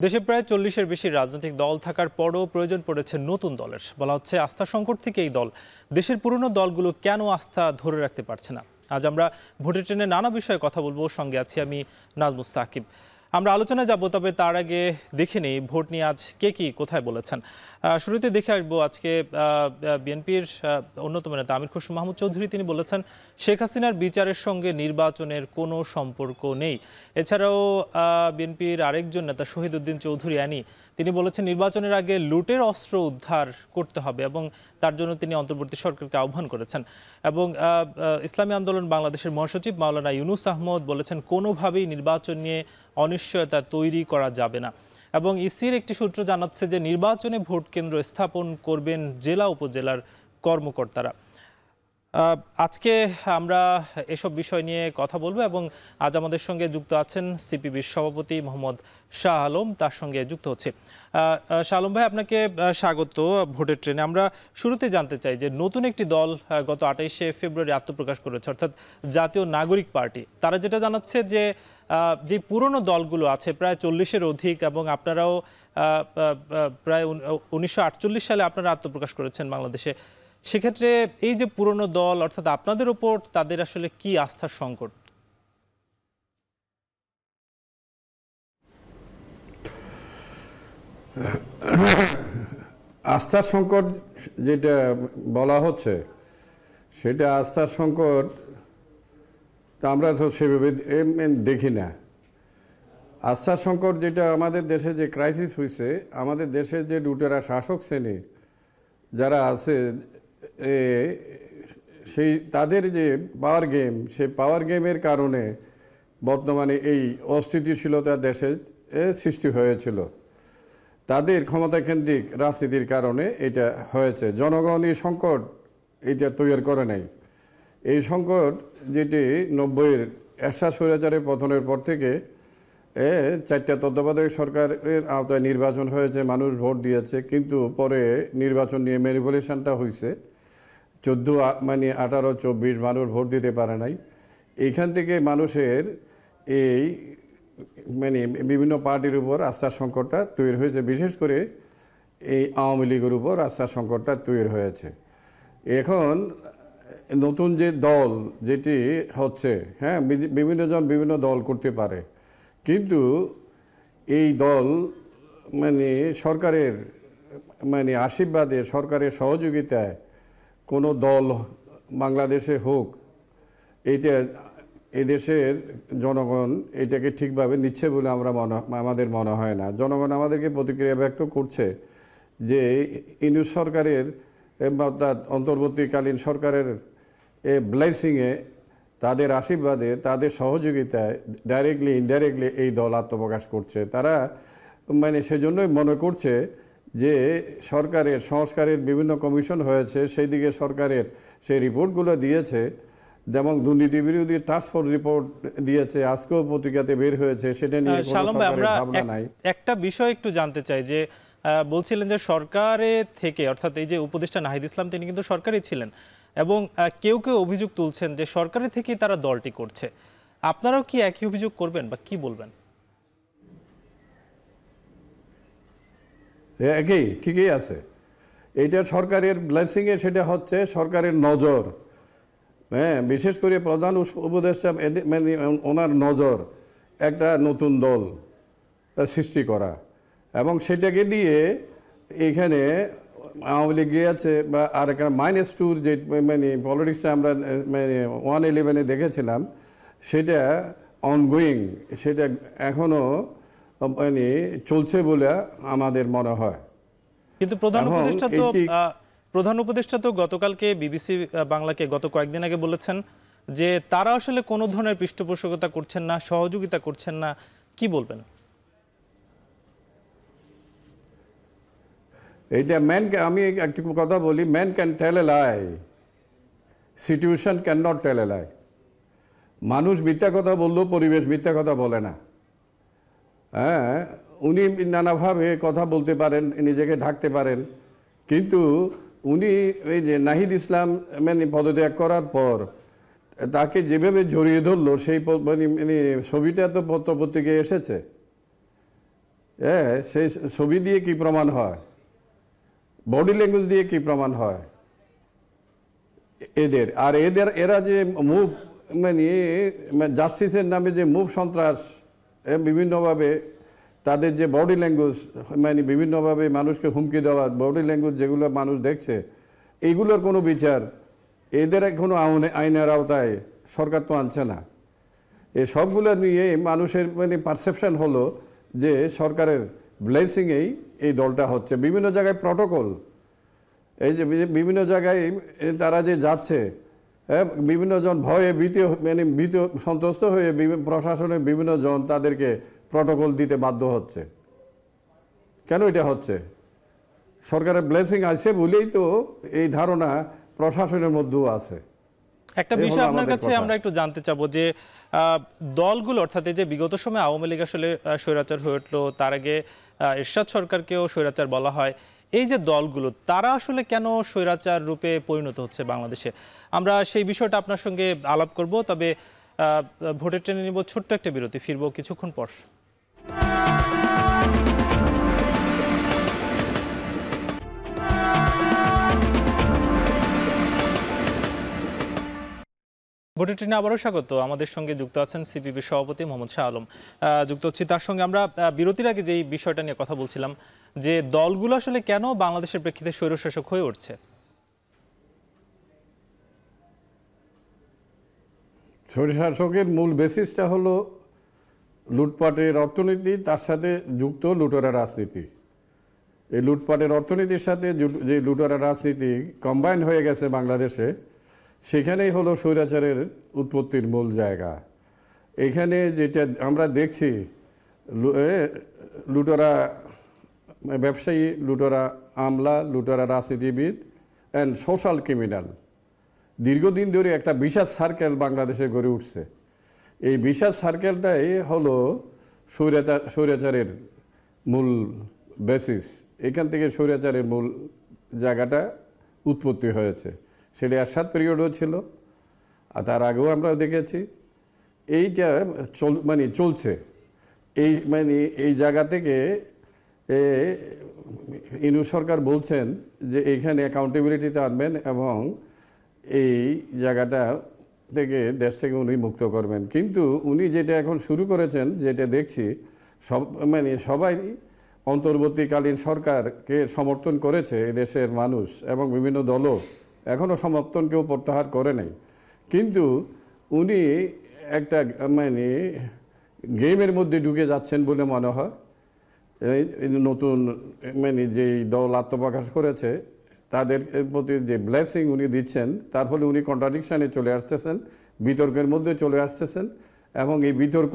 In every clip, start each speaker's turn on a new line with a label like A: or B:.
A: দেশে প্রায় 40-এর বেশি রাজনৈতিক দল থাকার পরও প্রয়োজন পড়েছে নতুন দলের। বলা হচ্ছে আস্থা সংকট থেকে এই দল দেশের পুরনো দলগুলো কেন আস্থা ধরে রাখতে পারছে না। আজ আমরা ভোটের ট্রেনে নানা বিষয়ে কথা বলবো। সঙ্গে আছি আমি নাজমুস সাকিব। আমরা আলোচনায় যাব, তবে তার আগে দেখে নেই ভোট নিয়ে আজ কে কি কোথায় বলেছেন। শুরুতে দেখে আসবো আজকে বিএনপির অন্যতম নেতা আমির খসরু মাহমুদ চৌধুরী। তিনি বলেছেন শেখ হাসিনার বিচারের সঙ্গে নির্বাচনের কোনো সম্পর্ক নেই। এছাড়াও বিএনপির আরেকজন নেতা শহীদউদ্দিন চৌধুরী আনি, তিনি বলেছেন নির্বাচনের আগে লুটের অস্ত্র উদ্ধার করতে হবে এবং তার জন্য তিনি অন্তর্বর্তী সরকারকে আহ্বান করেছেন। এবং ইসলামী আন্দোলন বাংলাদেশের মহাসচিব মাওলানা ইউনুস আহমদ বলেছেন কোনোভাবেই নির্বাচন নিয়ে অনিশ্চয়তা তৈরি করা যাবে না। এবং ইসির একটি সূত্র জানাচ্ছে যে নির্বাচনে ভোট কেন্দ্র স্থাপন করবেন জেলা উপজেলার কর্মকর্তারা। আজকে আমরা এসব বিষয় নিয়ে কথা বলবো এবং আজ আমাদের সঙ্গে যুক্ত আছেন সিপিবির সভাপতি মোহাম্মদ শাহ আলম, তার সঙ্গে যুক্ত হচ্ছে। শাহ আলম ভাই, আপনাকে স্বাগত ভোটের ট্রেনে। আমরা শুরুতে জানতে চাই যে নতুন একটি দল গত 28শে ফেব্রুয়ারি আত্মপ্রকাশ করেছে, অর্থাৎ জাতীয় নাগরিক পার্টি। তারা যেটা জানাচ্ছে যে যে পুরনো দলগুলো আছে প্রায় 40-এর অধিক, এবং আপনারাও প্রায় 1948 সালে আপনারা আত্মপ্রকাশ করেছেন বাংলাদেশে। সেক্ষেত্রে এই যে পুরনো দল, অর্থাৎ আপনাদের উপর তাদের আসলে কি আস্থার সংকট?
B: আস্থার সংকট যেটা বলা হচ্ছে সেটা আস্থার সংকট তা আমরা তো সেভাবে দেখি না। আস্থার সংকট যেটা আমাদের দেশে যে ক্রাইসিস হয়েছে, আমাদের দেশের যে লুটেরা শাসক শ্রেণী যারা আছে সেই তাদের যে পাওয়ার গেম, সেই পাওয়ার গেমের কারণে বর্তমানে এই অস্থিতিশীলতা দেশে সৃষ্টি হয়েছিল। তাদের ক্ষমতাকেন্দ্রিক রাজনীতির কারণে এটা হয়েছে। জনগণ এই সংকট এটা তৈরি করে নাই। এই সংকট যেটি 90-এর এরশাদ স্বৈরাচারের পতনের পর থেকে 4টা তত্ত্বাবধায়ক সরকারের আওতায় নির্বাচন হয়েছে, মানুষ ভোট দিয়েছে, কিন্তু পরে নির্বাচন নিয়ে ম্যানিপুলেশনটা হয়েছে। 18, 24 মানুষ ভোট দিতে পারে নাই। এইখান থেকে মানুষের এই বিভিন্ন পার্টির উপর আস্থার সংকটটা তৈরি হয়েছে, বিশেষ করে এই আওয়ামী লীগের উপর আস্থার সংকটটা তৈরি হয়েছে। এখন নতুন যে দল যেটি হচ্ছে, হ্যাঁ, বিভিন্ন জন বিভিন্ন দল করতে পারে, কিন্তু এই দল সরকারের আশীর্বাদে, সরকারের সহযোগিতায় কোনো দল বাংলাদেশে হোক, এইটা এদেশের জনগণ এটাকে ঠিকভাবে নিচ্ছে বলে আমাদের মনে হয় না। জনগণ আমাদেরকে প্রতিক্রিয়া ব্যক্ত করছে যে ইউনূস সরকারের অর্থাৎ অন্তর্বর্তীকালীন সরকারের ব্লেসিংয়ে, তাদের আশীর্বাদে, তাদের সহযোগিতায় ডাইরেক্টলি ইনডাইরেক্টলি এই দল আত্মপ্রকাশ করছে। তারা সেজন্যই মনে করছে যে সরকারের সংস্কারের বিভিন্ন কমিশন হয়েছে, সেই দিকে সরকারের সেই রিপোর্টগুলো দিয়েছে, যেমন দুর্নীতি বিরোধী টাস্কফোর্স রিপোর্ট দিয়েছে, আজকেও পত্রিকাতে বের হয়েছে, সেটা নিয়ে ভাবনা নাই।
A: একটা বিষয় একটু জানতে চাই যে বলছিলেন যে সরকারের থেকে, অর্থাৎ এই যে উপদেষ্টা নাহিদ ইসলাম, তিনি কিন্তু সরকারই ছিলেন, এবং কেউ কেউ অভিযোগ তুলছেন যে সরকারের থেকেই তারা দলটি করছে। আপনারাও কি একই অভিযোগ করবেন বা কি বলবেন?
B: একই, ঠিকই আছে। এইটা সরকারের ব্লেসিংয়ে, সেটা হচ্ছে সরকারের নজর, হ্যাঁ, বিশেষ করে প্রধান উপদেষ্টা ওনার নজর একটা নতুন দল সৃষ্টি করা, এবং সেটাকে দিয়ে এখানে আওয়ামী লীগ গিয়েছে বা আর একটা -2 যে পলিটিক্সটা আমরা 111-এ দেখেছিলাম, সেটা অনগোয়িং, সেটা এখনও চলছে বলে আমাদের মনে হয়।
A: কিন্তু প্রধান উপদেষ্টা তো গতকালকে বিবিসি বাংলাকে গত কয়েকদিন আগে বলেছেন যে তারা আসলে কোনো ধরনের পৃষ্ঠপোষকতা করছেন না, সহযোগিতা করছেন না। কি বলবেন?
B: এইটা আমি একটু কথা বলি, man can tell a lie, situation cannot tell a lie. মানুষ মিথ্যা কথা বললেও পরিবেশ মিথ্যা কথা বলে না। হ্যাঁ, উনি নানাভাবে কথা বলতে পারেন, নিজেকে ঢাকতে পারেন, কিন্তু উনি এই যে নাহিদ ইসলাম পদত্যাগ করার পর তাকে যেভাবে জড়িয়ে ধরলো, সেই ছবিটা তো পত্রপত্রিকায় এসেছে। হ্যাঁ, সেই ছবি দিয়ে কি প্রমাণ হয়, বডি ল্যাঙ্গুয়েজ দিয়ে কি প্রমাণ হয় এরা যে মুভ মানে জাস্টিসের নামে যে মুভ সন্ত্রাস বিভিন্নভাবে তাদের যে বডি ল্যাঙ্গুয়েজ মানে বিভিন্নভাবে মানুষকে হুমকি দেওয়া বডি ল্যাঙ্গুয়েজ যেগুলো মানুষ দেখছে, এইগুলোর কোনো বিচার এদের কোনো আইনের আওতায় সরকার তো আনছে না। এই সবগুলো নিয়ে মানুষের মানে পারসেপশন হলো যে সরকারের ব্লেসিংয়েই এই দলটা হচ্ছে। বিভিন্ন জায়গায় প্রটোকল, এই যে বিভিন্ন জায়গায় তারা যে যাচ্ছে, হ্যাঁ, বিভিন্ন জন ভয়ে ভীত সন্ত্রস্ত হয়ে প্রশাসনের বিভিন্ন জন তাদেরকে প্রটোকল দিতে বাধ্য হচ্ছে। কেন এটা হচ্ছে? সরকারের ব্লেসিং আছে বলেই তো এই ধারণা প্রশাসনের মধ্যেও আছে।
A: একটা বিষয় আপনার কাছে আমরা একটু জানতে চাবো যে দলগুলো, অর্থাৎ এই যে বিগত সময়ে আওয়ামী লীগ আসলে স্বৈরাচার হয়ে উঠলো, তার আগে এরশাদ সরকারকেও স্বৈরাচার বলা হয়, এই যে দলগুলো তারা আসলে কেন স্বৈরাচার রূপে পরিণত হচ্ছে বাংলাদেশে, আমরা সেই বিষয়টা আপনার সঙ্গে আলাপ করব। তবে ভোটের ট্রেনে নিব ছোট্ট একটা বিরতি, ফিরবো কিছুক্ষণ পর। ভোটের ট্রেনে আবারও স্বাগত। আমাদের সঙ্গে যুক্ত আছেন সিপিবি সভাপতি মোহাম্মদ শাহ আলম। যুক্ত হচ্ছি তার সঙ্গে। আমরা বিরতির আগে যেই বিষয়টা নিয়ে কথা বলছিলাম যে দলগুলো আসলে কেন বাংলাদেশের প্রেক্ষিতে স্বৈরশাসক হয়ে উঠছে।
B: স্বৈরশাসকের মূল বেসিসটা হলো লুটপাটের অর্থনীতি, তার সাথে যুক্ত লুটেরা রাজনীতি। এই লুটপাটের অর্থনীতির সাথে যে লুটেরা রাজনীতি কম্বাইন হয়ে গেছে বাংলাদেশে, সেখানেই হলো স্বৈরাচারের উৎপত্তির মূল জায়গা। এখানে যেটা আমরা দেখছি, লুটেরা ব্যবসায়ী, লুটেরা আমলা, লুটেরা রাজনীতিবিদ অ্যান্ড সোশ্যাল ক্রিমিনাল, দীর্ঘদিন ধরে একটা বিশাল সার্কেল বাংলাদেশে গড়ে উঠছে। এই বিশাল সার্কেলটাই হলো স্বৈরাচারের মূল বেসিস। এখান থেকে স্বৈরাচারের মূল জায়গাটা উৎপত্তি হয়েছে। সেটা এরশাদ পিরিয়ডও ছিল, আর তার আগেও আমরা দেখেছি। এইটা চলছে। এই জায়গা থেকে ইনু সরকার বলছেন যে এইখানে অ্যাকাউন্টেবিলিটিতে আনবেন এবং এই জায়গাটা থেকে দেশটাকে উনি মুক্ত করবেন। কিন্তু উনি যেটা এখন শুরু করেছেন, যেটা দেখছি সবাই অন্তর্বর্তীকালীন সরকারকে সমর্থন করেছে দেশের মানুষ এবং বিভিন্ন দলও এখনও সমর্থন কেউ প্রত্যাহার করে নাই। কিন্তু উনি একটা গেমের মধ্যে ঢুকে যাচ্ছেন বলে মনে হয়। নতুন যেই দল আত্মপ্রকাশ করেছে তাদের প্রতি যে ব্লেসিং উনি দিচ্ছেন, তার ফলে উনি কন্ট্রাডিকশানে চলে আসতেছেন, বিতর্কের মধ্যে চলে আসতেছেন, এবং এই বিতর্ক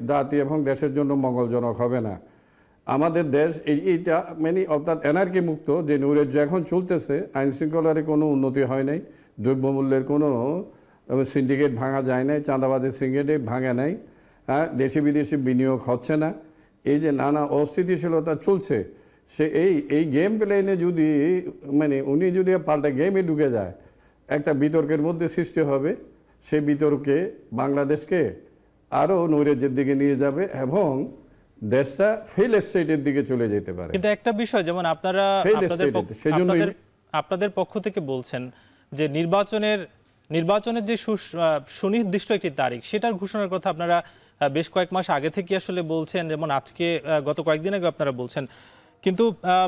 B: জাতি এবং দেশের জন্য মঙ্গলজনক হবে না। আমাদের দেশ এইটা অর্থাৎ এনার্কি মুক্ত যে নৈরাজ্য এখন চলতেছে, আইন শৃঙ্খলার কোনো উন্নতি হয় নাই, দ্রব্যমূল্যের কোনো সিন্ডিকেট ভাঙা যায় নাই, চাঁদাবাজের সিন্ডিকেট ভাঙা নাই, হ্যাঁ, দেশি বিদেশি বিনিয়োগ হচ্ছে না, এই যে নানা অস্থিতিশীলতা চলছে, সে এই গেম প্লেনে যদি উনি যদি পাল্টা গেমে ঢুকে যায়, একটা বিতর্কের মধ্যে সৃষ্টি হবে। সেই বিতর্কে বাংলাদেশকে আরও নৈরাজ্যের দিকে নিয়ে যাবে এবং দেশটা ফেল স্টেটের দিকে চলে যেতে পারে।
A: কিন্তু একটা বিষয়, যেমন আপনারা আপনাদের পক্ষ থেকে বলছেন যে নির্বাচনের যে সুনির্দিষ্ট একটি তারিখ, সেটার ঘোষণার কথা আপনারা বেশ কয়েক মাস আগে থেকে আসলে বলছেন, যেমন আজকে গত কয়েকদিন আগে আপনারা বলছেন। কিন্তু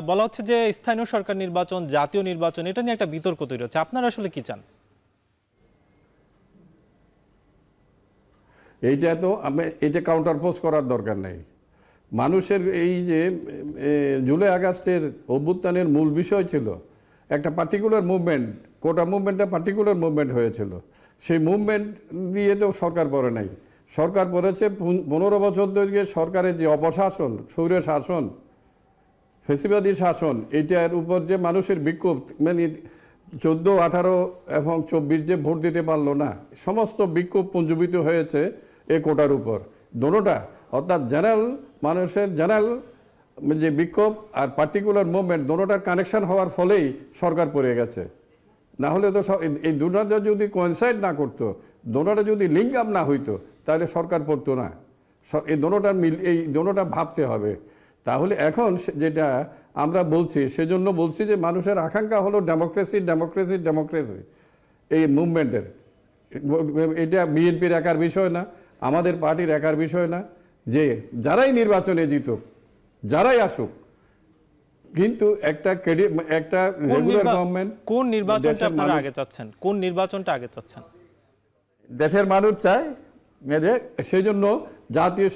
A: বলা হচ্ছে যে স্থানীয় সরকার নির্বাচন, জাতীয় নির্বাচন, এটা নিয়ে একটা বিতর্ক তৈরি হচ্ছে। আপনারা আসলে কি চান?
B: এটা কাউন্টারপোজ করার দরকার নেই। মানুষের এই যে জুলাই আগস্টের অভ্যুত্থানের মূল বিষয় ছিল একটা পার্টিকুলার মুভমেন্ট, কোটা মুভমেন্টটা পার্টিকুলার মুভমেন্ট হয়েছিল। সেই মুভমেন্ট দিয়ে তো সরকার পড়ে নাই। সরকার পড়েছে 15 বছর ধরে সরকারের যে অপশাসন, স্বৈর শাসন, ফেসিবাদী শাসন, এইটার উপর যে মানুষের বিক্ষোভ, 14, 18 এবং 24 যে ভোট দিতে পারলো না, সমস্ত বিক্ষোভ পুঞ্জীভূত হয়েছে এই কোটার উপর। দোনোটা অর্থাৎ মানুষের জেনারেল যে বিক্ষোভ আর পার্টিকুলার মুভমেন্ট, দোনোটার কানেকশন হওয়ার ফলেই সরকার পড়ে গেছে। না হলে তো এই দুটোটা যদি কোয়েনসাইড না করতো, দোনোটা যদি লিঙ্ক আপ না হইতো, তাহলে সরকার পড়তো না। এই দোনোটা ভাবতে হবে। তাহলে এখন যেটা আমরা বলছি, সেজন্য বলছি যে মানুষের আকাঙ্ক্ষা হলো ডেমোক্রেসি ডেমোক্রেসি ডেমোক্রেসি, এই মুভমেন্টের। এটা বিএনপির একার বিষয় না, আমাদের পার্টির একার বিষয় না, যে যারাই নির্বাচনে জিতুক, যারাই আসুক, কিন্তু একটা রেগুলার গভর্নমেন্ট।
A: কোন নির্বাচনটা আপনারা আগে চাচ্ছেন? কোন নির্বাচনটা আগে চাচ্ছেন?
B: দেশের মানুষ চায় যে, সেই জন্য জাতীয়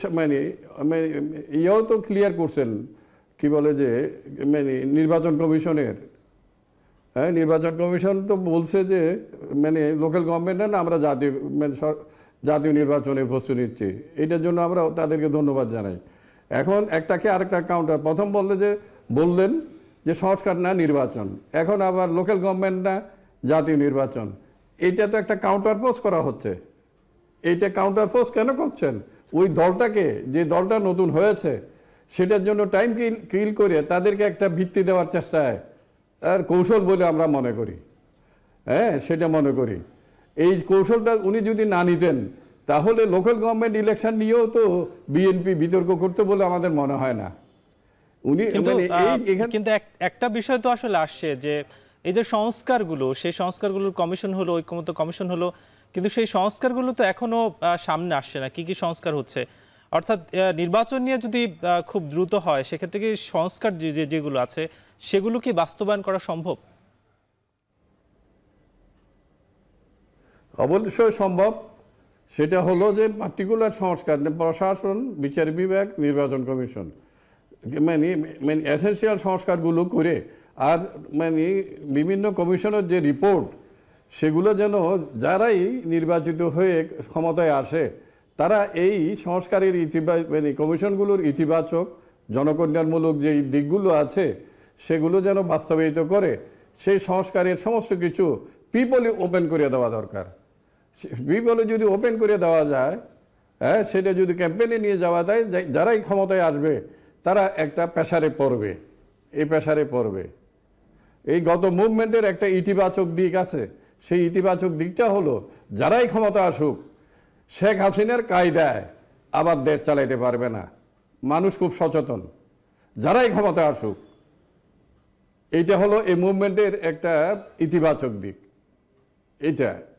B: ইয়েও তো ক্লিয়ার করছেন, কি বলে যে নির্বাচন কমিশনের, হ্যাঁ, নির্বাচন কমিশন তো বলছে যে লোকাল গভর্নমেন্টে না, আমরা জাতীয় নির্বাচনের প্রস্তুতি নিচ্ছি। এটার জন্য আমরা তাদেরকে ধন্যবাদ জানাই। এখন একটাকে আরেকটা কাউন্টার, প্রথম বললেন যে সংস্কার না নির্বাচন, এখন আবার লোকাল গভর্নমেন্ট না জাতীয় নির্বাচন। এইটা তো একটা কাউন্টার পোজ করা হচ্ছে। এইটা কাউন্টার পোজ কেন করছেন? ওই দলটাকে, যে দলটা নতুন হয়েছে, সেটার জন্য টাইম কিল করে তাদেরকে একটা ভিত্তি দেওয়ার চেষ্টায় আর কৌশল বলে আমরা মনে করি। হ্যাঁ, সেটা মনে করি। এই কৌশলটা উনি যদি না নিতেন, তাহলে লোকাল গভর্নমেন্ট ইলেকশন নিয়েও তো বিএনপি বিতর্ক করতে বলে আমাদের মনে হয় না। উনি
A: কিন্তু একটা বিষয় তো আসলে আসছে যে এই যে সংস্কারগুলো, সেই সংস্কারগুলোর কমিশন হলো, ঐক্যমত্য কমিশন হলো, কিন্তু সেই সংস্কারগুলো তো এখনো সামনে আসছে না। কি কি সংস্কার হচ্ছে? অর্থাৎ নির্বাচন নিয়ে যদি খুব দ্রুত হয়, সেক্ষেত্রে কি সংস্কার যেগুলো আছে সেগুলো কি বাস্তবায়ন করা সম্ভব?
B: অবশ্যই সম্ভব। সেটা হলো যে পার্টিকুলার সংস্কার, প্রশাসন, বিচার বিভাগ, নির্বাচন কমিশন, এসেন্সিয়াল সংস্কারগুলো করে, আর বিভিন্ন কমিশনের যে রিপোর্ট, সেগুলো যেন যারাই নির্বাচিত হয়ে ক্ষমতায় আসে, তারা এই সংস্কারের কমিশনগুলোর ইতিবাচক জনকল্যাণমূলক যে দিকগুলো আছে, সেগুলো যেন বাস্তবায়িত করে। সেই সংস্কারের সমস্ত কিছু পিপলে ওপেন করে দেওয়া দরকার। পিপলে যদি ওপেন করে দেওয়া যায়, হ্যাঁ, সেটা যদি ক্যাম্পেইনে নিয়ে যাওয়া যায়, যারাই ক্ষমতায় আসবে তারা একটা প্রেসারে পড়বে, এই প্রেসারে পড়বে। এই গত মুভমেন্টের একটা ইতিবাচক দিক আছে, সেই ইতিবাচক দিকটা হলো যারাই ক্ষমতা আসুক, শেখ হাসিনার কায়দায় আবার দেশ চালাইতে পারবে না। মানুষ খুব সচেতন, যারাই ক্ষমতা আসুক। এইটা হলো এই মুভমেন্টের একটা ইতিবাচক দিক।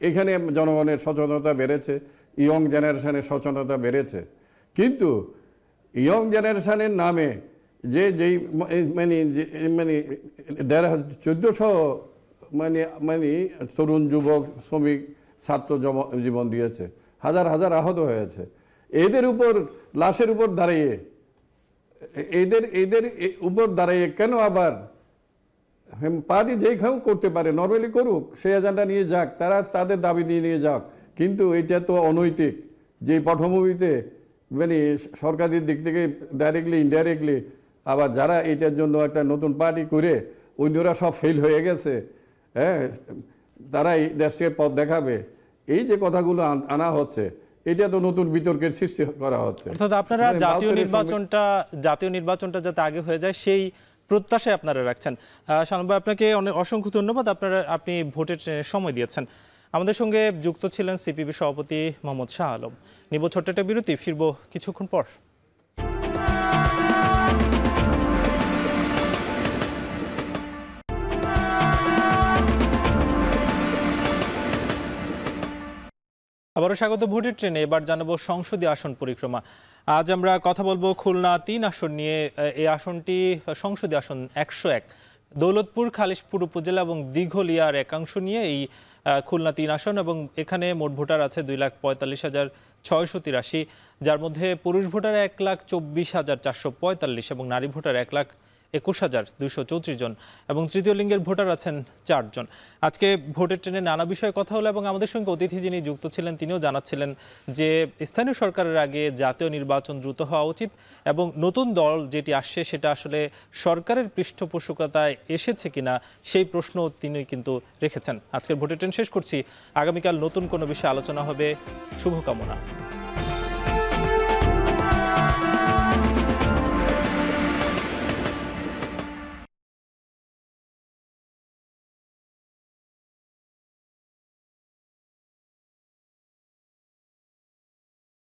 B: এখানে জনগণের সচেতনতা বেড়েছে, ইয়ং জেনারেশনের সচেতনতা বেড়েছে। কিন্তু ইয়ং জেনারেশনের নামে যেই 1400 তরুণ যুবক শ্রমিক ছাত্র জীবন দিয়েছে, হাজার হাজার আহত হয়েছে, এদের উপর, লাশের উপর দাঁড়িয়ে, এদের উপর দাঁড়িয়ে কেন আবার পার্টি যেই কেউ করতে পারে, নর্মালি করুক, সেই এজেন্ডা নিয়ে যাক, তারা তাদের দাবি নিয়ে যাক। কিন্তু এটা তো অনৈতিক। যে পটভূমিতে সরকারের দিক থেকে ডাইরেক্টলি ইনডাইরেক্টলি, আবার যারা এটার জন্য একটা নতুন পার্টি করে অন্যরা সব ফেল হয়ে গেছে, হ্যাঁ, তারাই দেশকে পথ দেখাবে, এই যে কথাগুলো আনা হচ্ছে, এটা তো নতুন বিতর্কের সৃষ্টি করা হচ্ছে।
A: অর্থাৎ আপনারা জাতীয় নির্বাচনটা যাতে আগে হয়ে যায়, সেই প্রত্যাশায় আপনারা রাখছেন। শালম ভাই, আপনাকে অসংখ্য ধন্যবাদ। আপনি ভোটের সময় দিয়েছেন। আমাদের সঙ্গে যুক্ত ছিলেন সিপিবি সভাপতি মোহাম্মদ শাহ আলম। নিব ছোট্ট একটা বিরতি, ফিরব কিছুক্ষণ পর। আবারও স্বাগত ভোটের ট্রেনে। এবার জানাবো সংসদীয় আসন পরিক্রমা। আজ আমরা কথা বলবো খুলনা 3 আসন নিয়ে। এই আসনটি সংসদীয় আসন 101, দৌলতপুর, খালিশপুর উপজেলা এবং দিঘলিয়ার একাংশ নিয়ে এই খুলনা 3 আসন, এবং এখানে মোট ভোটার আছে 2,45,683, যার মধ্যে পুরুষ ভোটার 1,24,445 এবং নারী ভোটার 1,21,234 জন, এবং তৃতীয় লিঙ্গের ভোটার আছেন 4 জন। আজকে ভোটের ট্রেনে নানা বিষয়ে কথা হলো, এবং আমাদের সঙ্গে অতিথি যিনি যুক্ত ছিলেন তিনিও জানাচ্ছিলেন যে স্থানীয় সরকারের আগে জাতীয় নির্বাচন দ্রুত হওয়া উচিত, এবং নতুন দল যেটি আসছে সেটা আসলে সরকারের পৃষ্ঠপোষকতায় এসেছে কিনা সেই প্রশ্ন তিনি কিন্তু রেখেছেন। আজকের ভোটের ট্রেন শেষ করছি। আগামীকাল নতুন কোনো বিষয়ে আলোচনা হবে। শুভকামনা।